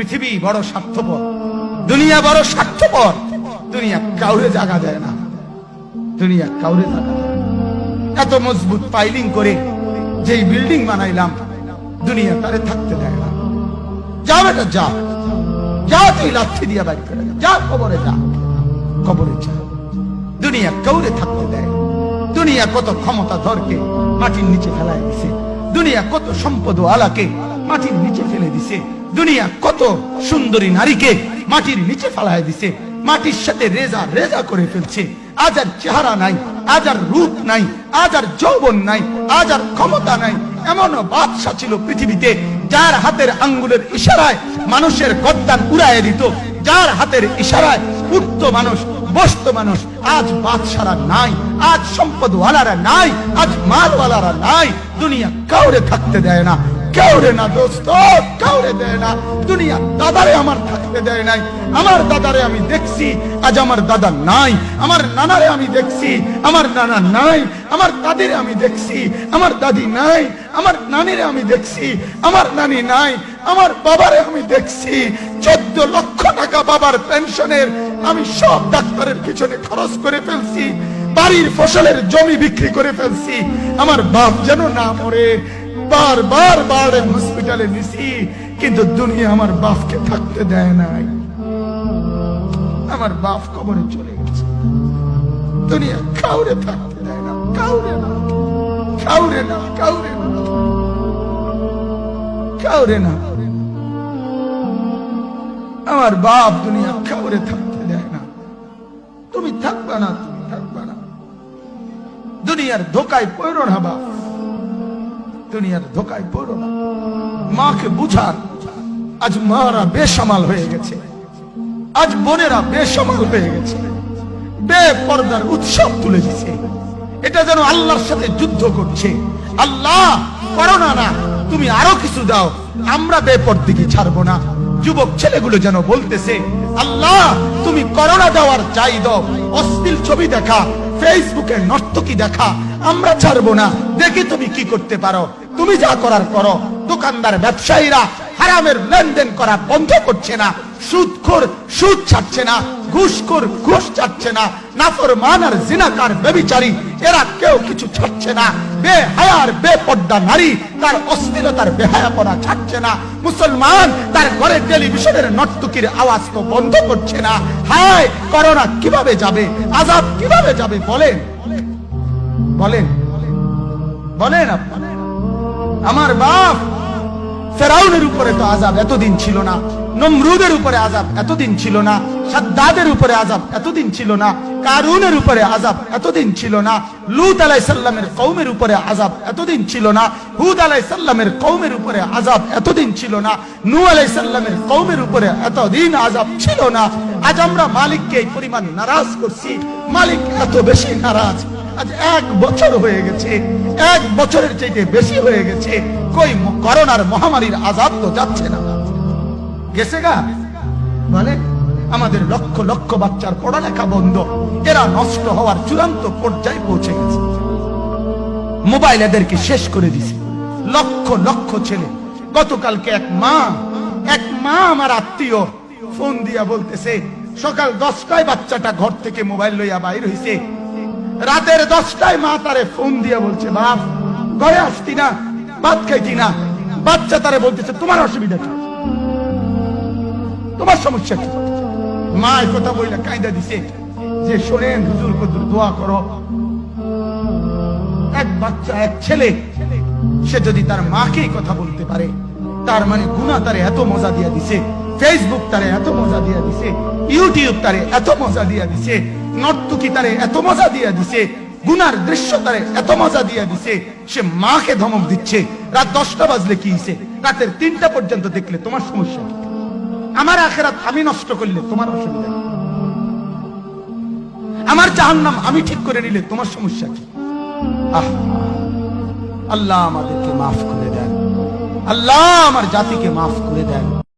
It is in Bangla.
পৃথিবী বড় স্বার্থপর, দুনিয়া বড় স্বার্থপর। দুনিয়া কাউরে জায়গা দেয় না, দুনিয়া কাউরে জায়গা দেয় না। এত মজবুত পাইলিং করে যেই বিল্ডিং বানাইলাম, দুনিয়া তারে থাকতে দেয় না। যা বেটা যা, যা তুই লাথি দিয়া বাড়ি করে যা, কবরে যা, কবরে যা। দুনিয়া কাউরে থাকতে দেয়। দুনিয়া কত ক্ষমতা ধরকে মাটির নিচে ফেলায় দিছে, দুনিয়া কত সম্পদ আলাকে মাটির নিচে ফেলে দিছে, দুনিয়া কত সুন্দরী নারীকে মাটির নিচে ফেলায় দিছে, মাটির সাথে রেজা রেজা করে ফেলছে। আজ আর চেহারা নাই, আজ আর রূপ নাই, আজ আর যৌবন নাই, আজ আর ক্ষমতা নাই। এমন বাদশা ছিল পৃথিবীতে যার হাতের আঙ্গুলের ইশারায় মানুষের গর্দান উড়াইয়ে দিত, যার হাতের ইশারায় উঠতো মানুষ, বসতো মানুষ। আজ বাদশারা নাই, আজ সম্পদওয়ালারা নাই, আজ মালওয়ালারা নাই। দুনিয়া কাউরে থাকতে দেয় না, কাউরে না দোস্ত, কাউরে দেয় না। দুনিয়া দাদারে আমার থাকতে দেয় নাই। আমার দাদারে আমি দেখছি, আজ আমার দাদা নাই। আমার নানারে আমি দেখছি, আমার নানা নাই। আমার দাদিরে আমি দেখছি, আমার দাদি নাই। আমার নানিরে আমি দেখছি, আমার নানি নাই। আমার বাবারে আমি দেখছি, 14 লক্ষ টাকা বাবার পেনশনের আমি সব ডাক্তারের পিছনে খরচ করে ফেলছি, বাড়ির ফসলের জমি বিক্রি করে ফেলছি। আমার বাপ যেন না মরে বারবার বারবার হসপিটালে নিছি, কিন্তু দুনিয়া আমার বাপকে থাকতে দেয় নাই। আমার বাপ কবরে চলে গেছে। দুনিয়া কাউরে থাকতে দেয় না, কাউরে না, কাউরে না, কাউরে না, কাউরে না। আমার বাপ দুনিয়া কাউরে থাকতে দেয় না। তুমি থাকবা না, তুমি থাকবা না। দুনিয়ার ধোকায় পড়ো না বাপ, দুনিয়ার ধোকায় পড়ো না। মাকে বুঝান, আজ মারা বেসামাল হয়ে গেছে, আজ বোনেরা বেসামাল হয়ে গেছে, বেপরদার উৎসব তুলে দিছে। এটা যেন আল্লাহর সাথে যুদ্ধ করছে। আল্লাহ করোনা না, তুমি আরো কিছু দাও, আমরা বেপরদিকে ছাড়বো না। যুবক ছেলেগুলো যেন বলতেছে, আল্লাহ তুমি করোনা দেওয়ার চাই দাও, অশ্লীল ছবি দেখা, ফেসবুকে নর্তকী দেখা, আমরা ছাড়বো না। দেখি তুমি কি করতে পারো, তুমি যা করার করো। দোকানদার ব্যবসায়ীরা হারামের লেনদেন করা বন্ধ করছে না, সুদখোর সুদ ছাড়ছে না, ঘুষখোর ঘুষ ছাড়ছে না, নাফরমান আর জিনাকার ব্যভিচারী এরা কেউ কিছু ছাড়ছে না। বেহায়ার বেপর্দা নারী তার অশ্লীলতার বেহায়াপনা ছাড়ছে না। মুসলমান তার ঘরে টেলিভিশনের নর্তকীর আওয়াজ তো বন্ধ করছে না। হায় করোনা কিভাবে যাবে, আযাব কিভাবে যাবে বলেন, বলেন, বলেন আপনি। আমার বাপ ফেরাউনের উপরে তো আযাব এতদিন ছিল না, নমরুদের উপরে আযাব এতদিন ছিল না, সাদ্দাদের উপরে আযাব এতদিন ছিল না, কারুনের উপরে আযাব এতদিন ছিল না, লূত আলাইহিস সালামের কওমের উপরে আযাব এতদিন ছিল না, হুদ আলাইহিস সালামের কওমের উপরে আযাব এতদিন ছিল না, নূহ আলাইহিস সালামের কওমের উপরে এতদিন আযাব ছিল না। আজ আমরা মালিককে এই পরিমাণ নারাজ করছি, মালিক এত বেশি নারাজ। আজ 1 বছর হয়ে গেছে, 1 বছরের চাইতে বেশি হয়ে গেছে, কই করোনার মহামারীর আযাব তো যাচ্ছে না, গেছে গা বলে। আমাদের লক্ষ লক্ষ বাচ্চার পড়ালেখা বন্ধ, এরা নষ্ট হওয়ার চূড়ান্ত পর্যায়ে পৌঁছে গেছে। মোবাইল এদেরকে শেষ করে দিছে। লক্ষ লক্ষ ছেলে, গতকালকে এক মা আমার আত্মীয় ফোন দিয়া বলতেছে, সকাল 10টায় বাচ্চাটা ঘর থেকে মোবাইল লইয়া বাইর হইছে, রাতের 10টায় মা তারে ফোন দিয়া বলছে, বাপ ঘরে আসতি না, ভাত খাইতি না। বাচ্চা তারে বলতেছে, তোমার অসুবিধা কি, তোমার সমস্যা কি? মা এই কথা বইলা কায়দা দিছে যে, শোনেন হুজুর কদুর দোয়া করো। এক বাচ্চা, এক ছেলে, সে যদি তার মাকে কথা বলতে পারে, তার মানে গুনাহ তারে এত মজা দিয়া দিছে, ফেসবুক তারে এত মজা দিয়া দিছে, ইউটিউব তারে এত মজা দিয়া দিছে, নর্তকী তারে এত মজা দিয়া দিছে, গুনার দৃশ্য তারে এত মজা দিয়া দিছে, সে মাকে ধমক দিচ্ছে। রাত 10টা বাজলে কি হইছে, রাতের 3টা পর্যন্ত দেখলে তোমার সমস্যা কি? আমার আখিরাত আমি নষ্ট করলে তোমার অসুবিধা কি? আমার জাহান্নাম আমি ঠিক করে নিলে তোমার সমস্যা কি? আল্লাহ আমাদেরকে মাফ করে দেন, আল্লাহ আমার জাতিকে মাফ করে দেন।